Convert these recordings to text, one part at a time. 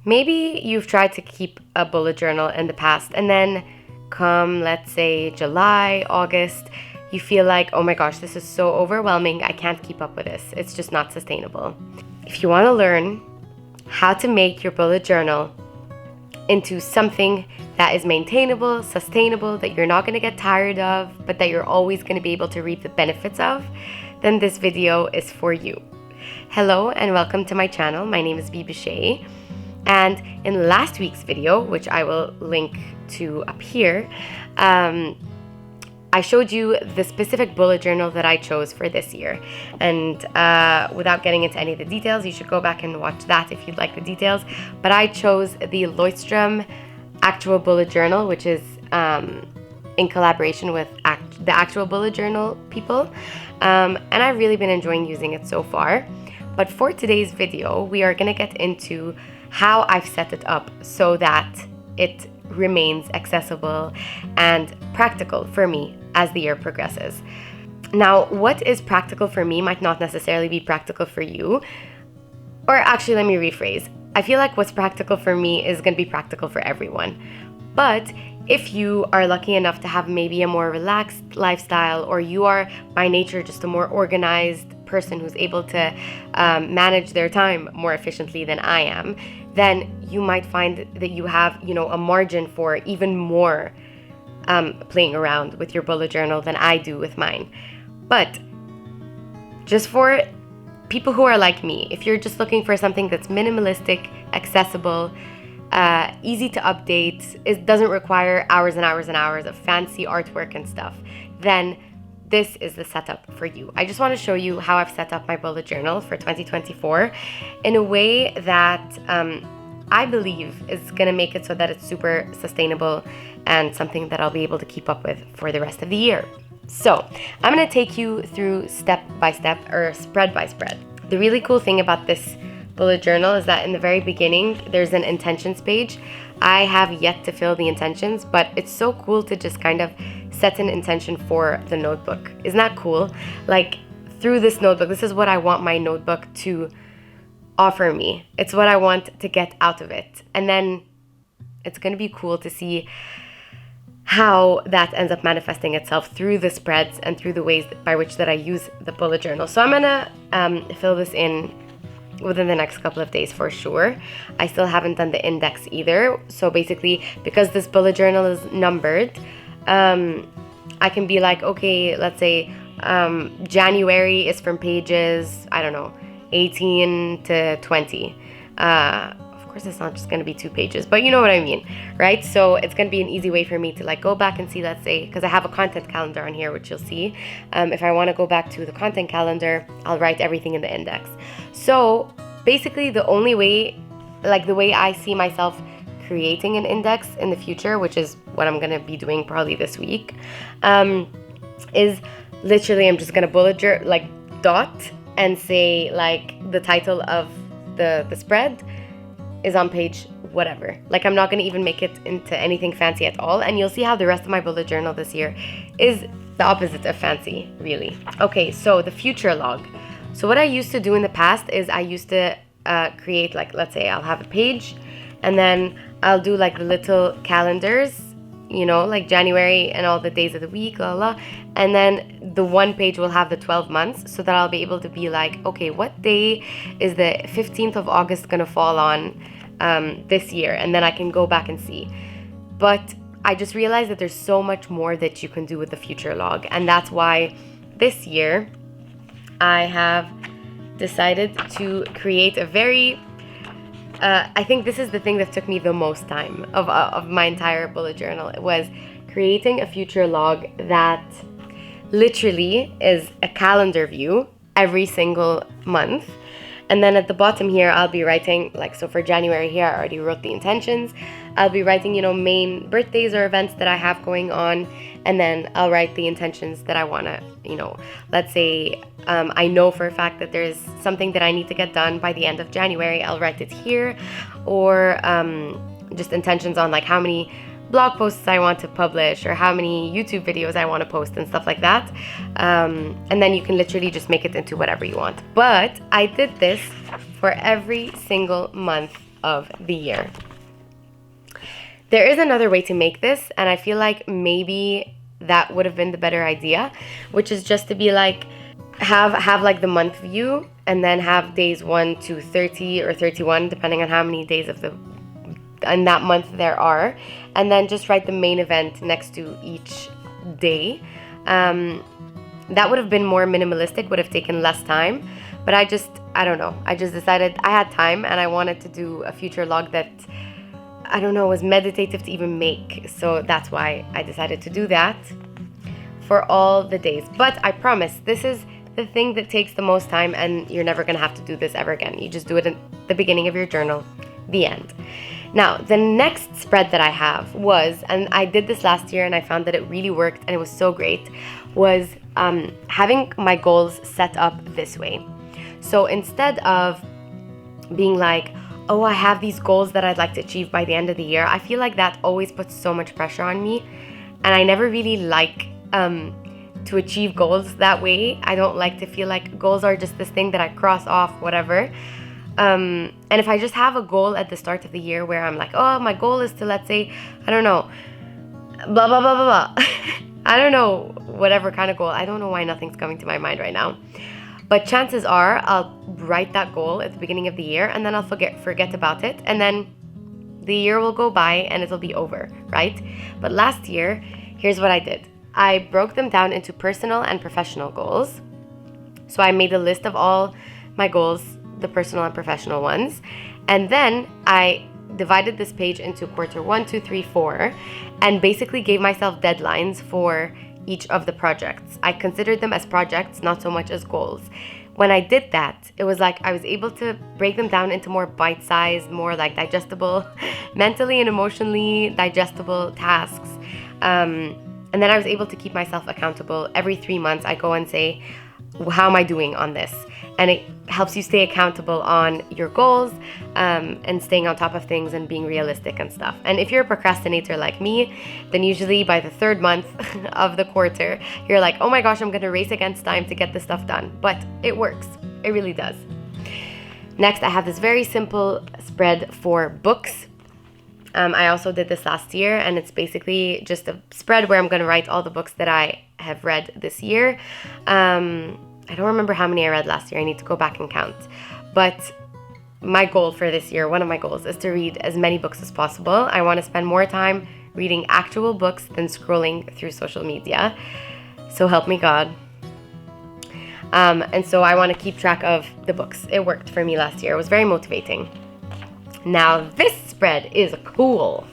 Maybe you've tried to keep a bullet journal in the past, and then come, let's say, July, August, you feel like, oh my gosh, this is so overwhelming, I can't keep up with this. It's just not sustainable. If you want to learn how to make your bullet journal into something that is maintainable, sustainable, that you're not going to get tired of, but that you're always going to be able to reap the benefits of, then this video is for you. Hello and welcome to my channel. My name is Bibeshay. And in last week's video, which I will link to up here, I showed you the specific bullet journal that I chose for this year. And without getting into any of the details, you should go back and watch that if you'd like the details. But I chose the Leuchtturm Actual Bullet Journal, which is in collaboration with the Actual Bullet Journal people. And I've really been enjoying using it so far. But for today's video, we are going to get into how I've set it up so that it remains accessible and practical for me as the year progresses. Now, what is practical for me might not necessarily be practical for you. Or actually, let me rephrase. I feel like what's practical for me is going to be practical for everyone. But if you are lucky enough to have maybe a more relaxed lifestyle, or you are by nature just a more organized person who's able to manage their time more efficiently than I am, then you might find that you have, a margin for even more playing around with your bullet journal than I do with mine. But just for people who are like me, if you're just looking for something that's minimalistic, accessible, easy to update, it doesn't require hours and hours and hours of fancy artwork and stuff, then this is the setup for you. I just want to show you how I've set up my bullet journal for 2024 in a way that I believe is going to make it so that it's super sustainable and something that I'll be able to keep up with for the rest of the year. So I'm going to take you through step by step, or spread by spread. The really cool thing about this bullet journal is that in the very beginning, there's an intentions page. I have yet to fill the intentions, but it's so cool to just kind of set an intention for the notebook. Isn't that cool? Like, through this notebook, this is what I want my notebook to offer me. It's what I want to get out of it. And then it's going to be cool to see how that ends up manifesting itself through the spreads and through the ways by which that I use the bullet journal. So I'm going to fill this in within the next couple of days for sure. I still haven't done the index either. So basically, because this bullet journal is numbered, I can be like, okay, let's say January is from pages, I don't know, 18 to 20. Of course, it's not just going to be 2 pages, but you know what I mean, right? So it's going to be an easy way for me to go back and see, let's say, because I have a content calendar on here, which you'll see. If I want to go back to the content calendar, I'll write everything in the index. So basically, the only way, the way I see myself creating an index in the future, which is what I'm going to be doing probably this week, is literally I'm just going to dot and say the title of the spread is on page whatever. I'm not going to even make it into anything fancy at all. And you'll see how the rest of my bullet journal this year is the opposite of fancy, really. Okay, so the future log. So what I used to do in the past is I used to create, let's say I'll have a page, and then I'll do the little calendars, January and all the days of the week, and then the one page will have the 12 months, so that I'll be able to be okay, what day is the 15th of August going to fall on this year? And then I can go back and see. But I just realized that there's so much more that you can do with the future log, and that's why this year I have decided to create a very I think this is the thing that took me the most time of my entire bullet journal. It was creating a future log that literally is a calendar view every single month. And then at the bottom here, I'll be writing, so for January here, I already wrote the intentions. I'll be writing, main birthdays or events that I have going on. And then I'll write the intentions that I want to, let's say I know for a fact that there's something that I need to get done by the end of January. I'll write it here. Or just intentions on how many blog posts I want to publish, or how many YouTube videos I want to post and stuff like that. And then you can literally just make it into whatever you want. But I did this for every single month of the year. There is another way to make this, and I feel like maybe that would have been the better idea, which is just to be like, have like the month view, and then have days 1 to 30 or 31, depending on how many days in that month there are, and then just write the main event next to each day. That would have been more minimalistic, would have taken less time, but I don't know. I just decided I had time and I wanted to do a future log that, I don't know, was meditative to even make. So that's why I decided to do that for all the days. But I promise, this is the thing that takes the most time, and you're never going to have to do this ever again. You just do it at the beginning of your journal, the end. Now, the next spread that I have was, and I did this last year and I found that it really worked and it was so great, was having my goals set up this way. So instead of being like, oh, I have these goals that I'd like to achieve by the end of the year, I feel like that always puts so much pressure on me, and I never really like to achieve goals that way. I don't like to feel like goals are just this thing that I cross off, whatever. And if I just have a goal at the start of the year where I'm like, oh, my goal is to, let's say, I don't know, blah, blah, blah, blah, blah. I don't know, whatever kind of goal. I don't know why nothing's coming to my mind right now. But chances are I'll write that goal at the beginning of the year, and then I'll forget about it. And then the year will go by and it'll be over, right? But last year, here's what I did. I broke them down into personal and professional goals. So I made a list of all my goals, the personal and professional ones. And then I divided this page into quarter 1, 2, 3, 4, and basically gave myself deadlines for each of the projects. I considered them as projects, not so much as goals. When I did that, it was like I was able to break them down into more bite-sized, more like digestible, mentally and emotionally digestible tasks. And then I was able to keep myself accountable. Every 3 months, I go and say, how am I doing on this? And it helps you stay accountable on your goals, and staying on top of things and being realistic and stuff. And if you're a procrastinator like me, then usually by the 3rd month of the quarter, you're like, oh my gosh, I'm gonna race against time to get this stuff done. But it works, it really does. Next, I have this very simple spread for books. I also did this last year, and it's basically just a spread where I'm gonna write all the books that I have read this year. I don't remember how many I read last year. I need to go back and count. But my goal for this year, one of my goals, is to read as many books as possible. I want to spend more time reading actual books than scrolling through social media. So help me God. And so I want to keep track of the books. It worked for me last year. It was very motivating. Now this spread is cool.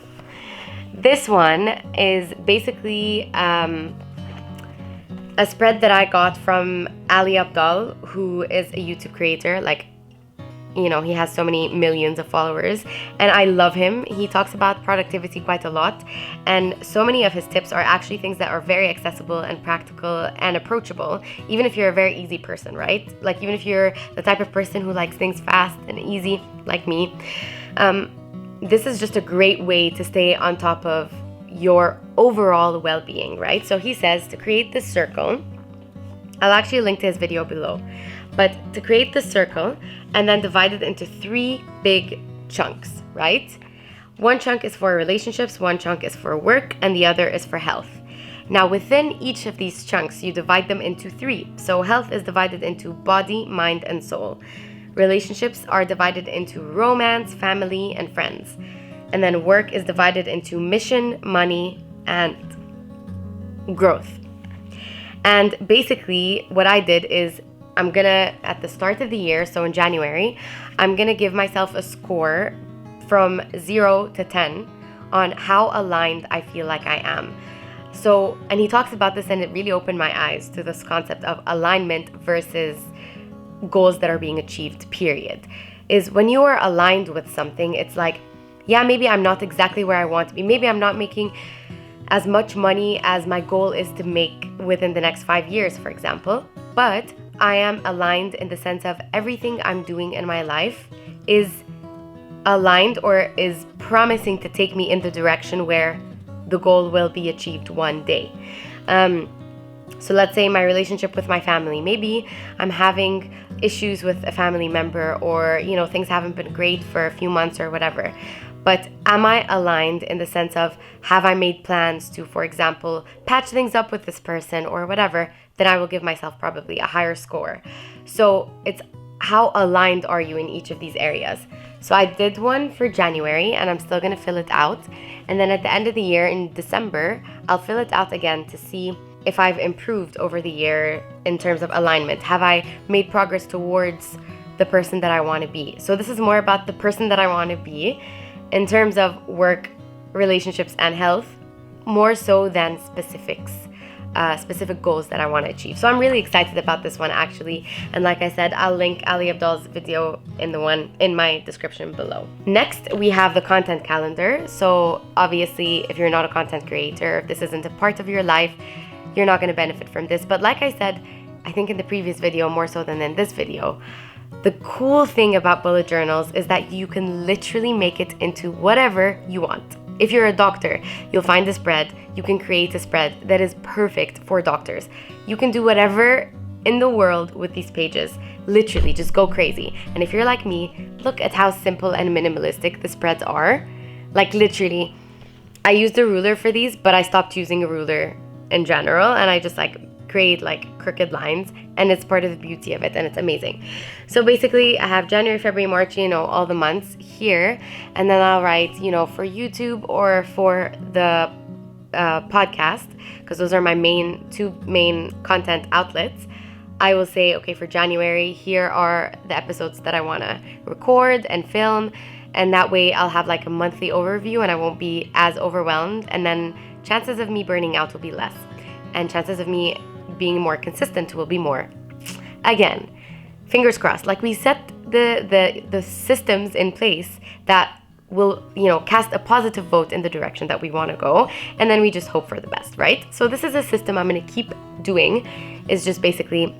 This one is basically a spread that I got from Ali Abdaal, who is a YouTube creator. Like, you know, he has so many millions of followers, and I love him. He talks about productivity quite a lot, and so many of his tips are actually things that are very accessible and practical and approachable, even if you're a very easy person, right? Like, even if you're the type of person who likes things fast and easy, like me, this is just a great way to stay on top of your overall well-being, right? So he says to create this circle. I'll actually link to his video below. But to create this circle and then divide it into 3 big chunks, right? One chunk is for relationships, one chunk is for work, and the other is for health. Now within each of these chunks, you divide them into 3. So health is divided into body, mind, and soul. Relationships are divided into romance, family, and friends. And then work is divided into mission, money, and growth. And basically what I did is I'm gonna, at the start of the year, so in January, I'm gonna give myself a score from 0 to 10 on how aligned I feel like I am. So, and he talks about this, and it really opened my eyes to this concept of alignment versus goals that are being achieved, period. Is when you are aligned with something, it's like, yeah, maybe I'm not exactly where I want to be. Maybe I'm not making as much money as my goal is to make within the next 5 years, for example. But I am aligned in the sense of everything I'm doing in my life is aligned or is promising to take me in the direction where the goal will be achieved one day. So let's say my relationship with my family, maybe I'm having issues with a family member, or, you know, things haven't been great for a few months or whatever. But am I aligned in the sense of, have I made plans to, for example, patch things up with this person or whatever, then I will give myself probably a higher score. So it's how aligned are you in each of these areas. So I did one for January and I'm still going to fill it out. And then at the end of the year in December, I'll fill it out again to see if I've improved over the year in terms of alignment. Have I made progress towards the person that I want to be? So this is more about the person that I want to be in terms of work, relationships, and health, more so than specific goals that I want to achieve. So I'm really excited about this one, actually. And like I said, I'll link Ali Abdal's video in my description below. Next, we have the content calendar. So obviously, if you're not a content creator, if this isn't a part of your life, you're not going to benefit from this. But like I said, I think in the previous video, more so than in this video, the cool thing about bullet journals is that you can literally make it into whatever you want. If you're a doctor, you'll find a spread. You can create a spread that is perfect for doctors. You can do whatever in the world with these pages. Literally, just go crazy. And if you're like me, look at how simple and minimalistic the spreads are. Like literally, I used a ruler for these, but I stopped using a ruler in general, and I just create crooked lines, and it's part of the beauty of it, and it's amazing. So basically I have January, February, March, all the months here, and then I'll write, for YouTube or for the podcast, because those are my two main content outlets. I will say, okay, for January, here are the episodes that I want to record and film, and that way I'll have a monthly overview and I won't be as overwhelmed, and then chances of me burning out will be less, and chances of me being more consistent will be more. Again, fingers crossed. We set the systems in place that will, cast a positive vote in the direction that we want to go, and then we just hope for the best, right? So this is a system I'm going to keep doing, is just basically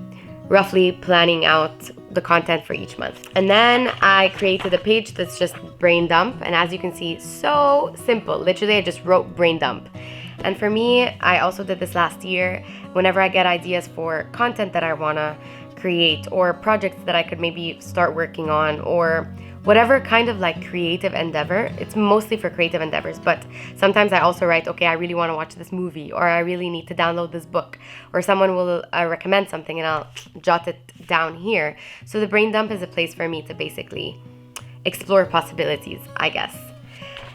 roughly planning out the content for each month. And then I created a page that's just brain dump, and as you can see, so simple. Literally, I just wrote brain dump. And for me, I also did this last year. Whenever I get ideas for content that I want to create, or projects that I could maybe start working on, or whatever kind of creative endeavor, it's mostly for creative endeavors, but sometimes I also write, okay, I really want to watch this movie, or I really need to download this book, or someone will recommend something and I'll jot it down here. So the brain dump is a place for me to basically explore possibilities, I guess.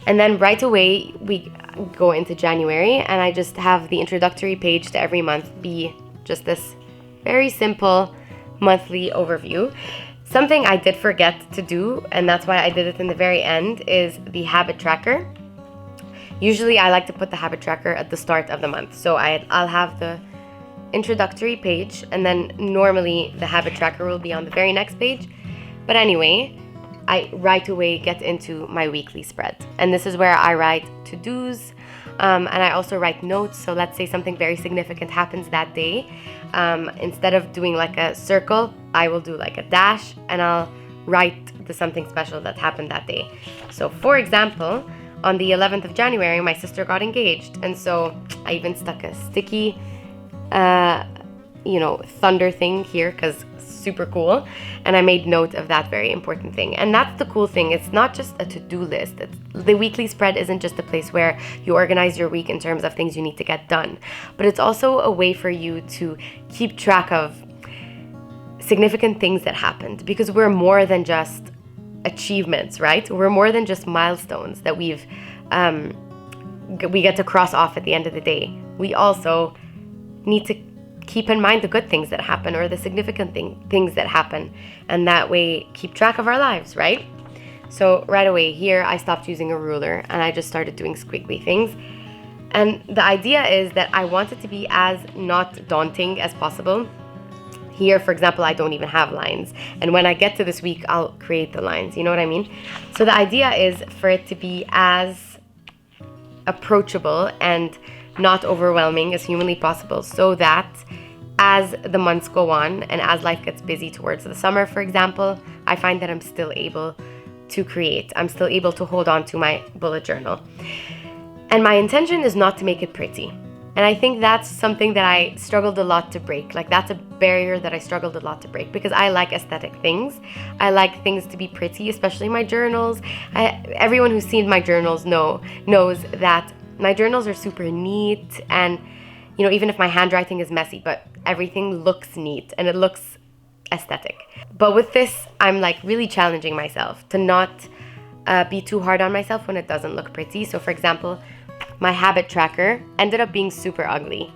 And then right away, we go into January, and I just have the introductory page to every month be just this very simple monthly overview. Something I did forget to do, and that's why I did it in the very end, is the habit tracker. Usually I like to put the habit tracker at the start of the month. So I'll have the introductory page, and then normally the habit tracker will be on the very next page. But anyway, I right away get into my weekly spread. And this is where I write to-dos, and I also write notes. So let's say something very significant happens that day. Instead of doing a circle, I will do a dash, and I'll write the something special that happened that day. So for example, on the 11th of January, my sister got engaged. And so I even stuck a sticky, thunder thing here, because super cool, and I made note of that very important thing. And that's the cool thing, it's not just a to-do list. The weekly spread isn't just a place where you organize your week in terms of things you need to get done, but it's also a way for you to keep track of significant things that happened, because we're more than just achievements, right? We're more than just milestones that we get to cross off at the end of the day. We also need to keep in mind the good things that happen, or the significant things that happen, and that way keep track of our lives, right? So right away here, I stopped using a ruler and I just started doing squiggly things. And the idea is that I want it to be as not daunting as possible. Here, for example, I don't even have lines, and when I get to this week, I'll create the lines, you know what I mean? So the idea is for it to be as approachable and not overwhelming as humanly possible, so that as the months go on and as life gets busy towards the summer, for example, I find that I'm still able to create. I'm still able to hold on to my bullet journal. And my intention is not to make it pretty. And I think that's something that I struggled a lot to break. Like, that's a barrier that I struggled a lot to break, because I like aesthetic things. I like things to be pretty, especially my journals. Everyone who's seen my journals knows that my journals are super neat, and even if my handwriting is messy, but everything looks neat and it looks aesthetic. But with this, I'm like really challenging myself to not be too hard on myself when it doesn't look pretty. So for example, my habit tracker ended up being super ugly.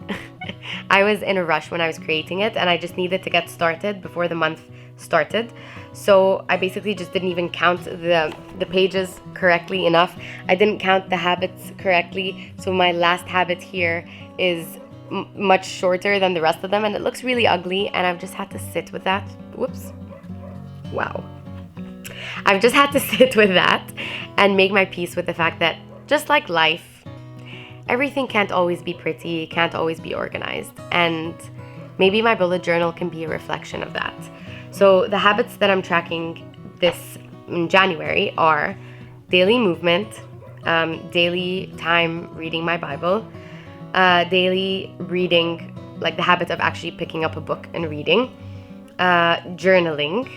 I was in a rush when I was creating it, and I just needed to get started before the month started. So I basically just didn't even count the pages correctly enough. I didn't count the habits correctly. So my last habit here is much shorter than the rest of them, and it looks really ugly, and I've just had to sit with that. Whoops. Wow. I've just had to sit with that and make my peace with the fact that, just like life, everything can't always be pretty, can't always be organized, and maybe my bullet journal can be a reflection of that. So the habits that I'm tracking this in January are daily movement, daily time reading my Bible, daily reading, like the habit of actually picking up a book and reading, journaling,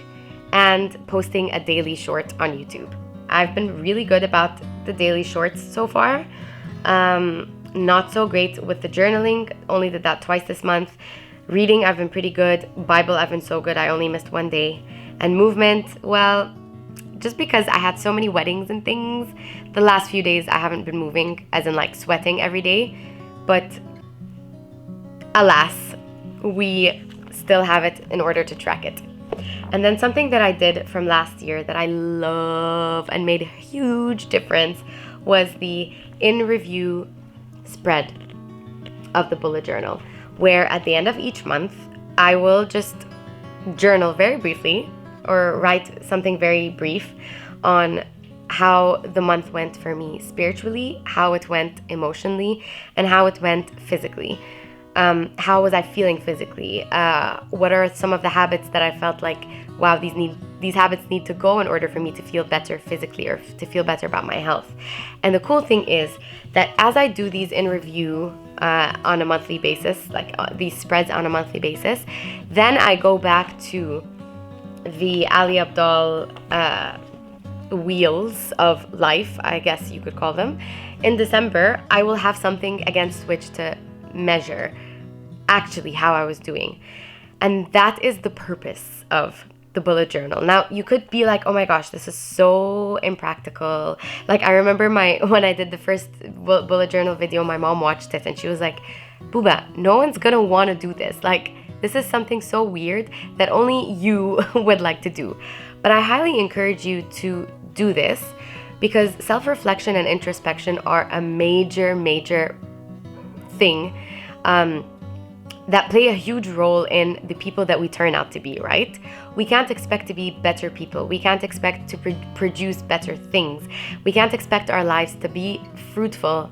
and posting a daily short on YouTube. I've been really good about the daily shorts so far. Not so great with the journaling, only did that twice this month. Reading, I've been pretty good. Bible, I've been so good, I only missed one day. And movement, well, just because I had so many weddings and things, the last few days I haven't been moving, as in like sweating every day. But alas, we still have it in order to track it. And then something that I did from last year that I love and made a huge difference was the in review spread of the bullet journal, where at the end of each month I will just journal very briefly or write something very brief on how the month went for me spiritually, how it went emotionally, and how it went physically. How was I feeling physically? What are some of the habits that I felt like, wow, these habits need to go in order for me to feel better physically, or to feel better about my health. And the cool thing is that as I do these in review on a monthly basis, like these spreads on a monthly basis, then I go back to the Ali Abdaal wheels of life, I guess you could call them. In December, I will have something against which to measure actually how I was doing. And that is the purpose of the bullet journal. Now, you could be like, oh my gosh, this is so impractical. Like, I remember when I did the first bullet journal video, my mom watched it and she was like, Booba, no one's gonna want to do this. Like, this is something so weird that only you would like to do. But I highly encourage you to do this, because self-reflection and introspection are a major thing that play a huge role in the people that we turn out to be, right? We can't expect to be better people. We can't expect to produce better things. We can't expect our lives to be fruitful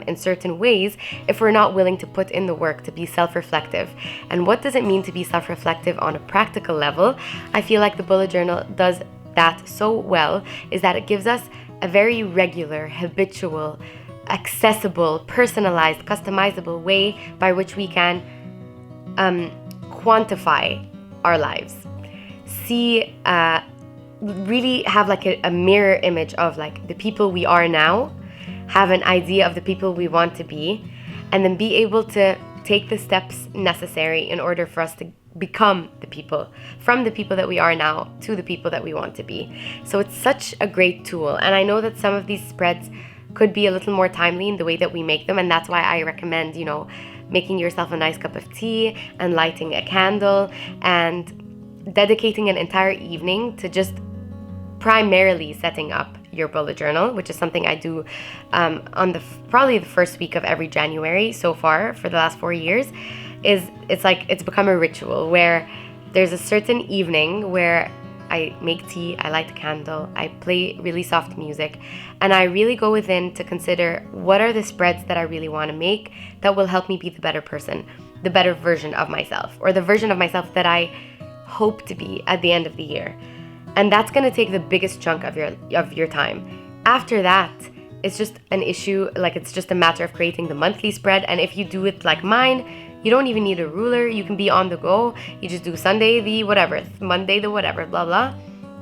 in certain ways if we're not willing to put in the work to be self-reflective. And what does it mean to be self-reflective on a practical level? I feel like the bullet journal does that so well, is that it gives us a very regular, habitual, accessible, personalized, customizable way by which we can quantify our lives. See, really have like a mirror image of like the people we are now, have an idea of the people we want to be, and then be able to take the steps necessary in order for us to become the people, from the people that we are now to the people that we want to be. So it's such a great tool. And I know that some of these spreads could be a little more timely in the way that we make them, and that's why I recommend, making yourself a nice cup of tea and lighting a candle and dedicating an entire evening to just primarily setting up your bullet journal, which is something I do on probably the first week of every January so far for the last 4 years. It's become a ritual where there's a certain evening where I make tea, I light a candle, I play really soft music, and I really go within to consider what are the spreads that I really want to make that will help me be the better person, the better version of myself, or the version of myself that I hope to be at the end of the year. And that's going to take the biggest chunk of your time. After that, it's just an issue, like it's just a matter of creating the monthly spread. And if you do it like mine, you don't even need a ruler. You can be on the go. You just do Sunday the whatever, Monday the whatever, blah blah,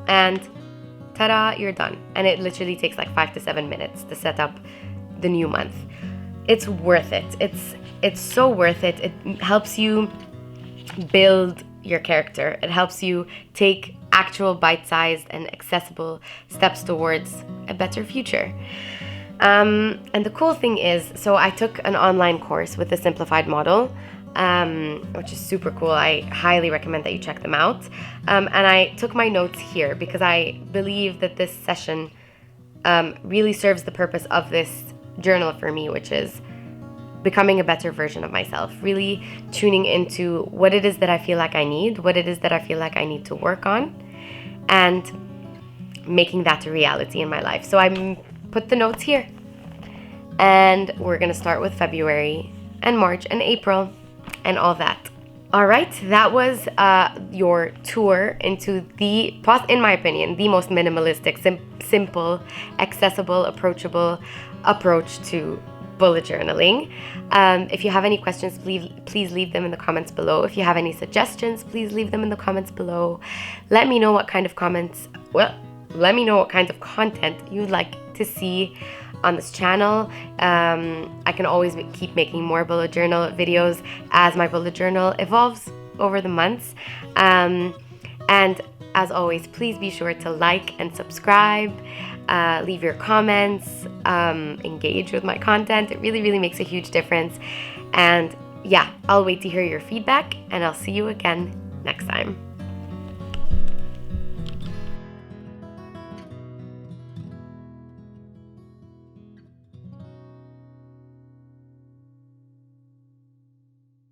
and ta-da, you're done. And it literally takes like 5 to 7 minutes to set up the new month. It's worth it. It's so worth it. It helps you build your character. It helps you take actual bite-sized and accessible steps towards a better future. And the cool thing is, so I took an online course with the simplified model, which is super cool. I highly recommend that you check them out. And I took my notes here because I believe that this session really serves the purpose of this journal for me, which is becoming a better version of myself, really tuning into what it is that I feel like I need, what it is that I feel like I need to work on, and making that a reality in my life. So I put the notes here, and we're gonna start with February and March and April and all that. All right, that was your tour into the, in my opinion, the most minimalistic, simple, accessible, approachable approach to bullet journaling. If you have any questions, please leave them in the comments below. If you have any suggestions, please leave them in the comments below. Let me know what kind of let me know what kinds of content you'd like to see on this channel. I can always keep making more bullet journal videos as my bullet journal evolves over the months. And as always, please be sure to like and subscribe, leave your comments, engage with my content. It really, really makes a huge difference. And yeah, I'll wait to hear your feedback, and I'll see you again next time.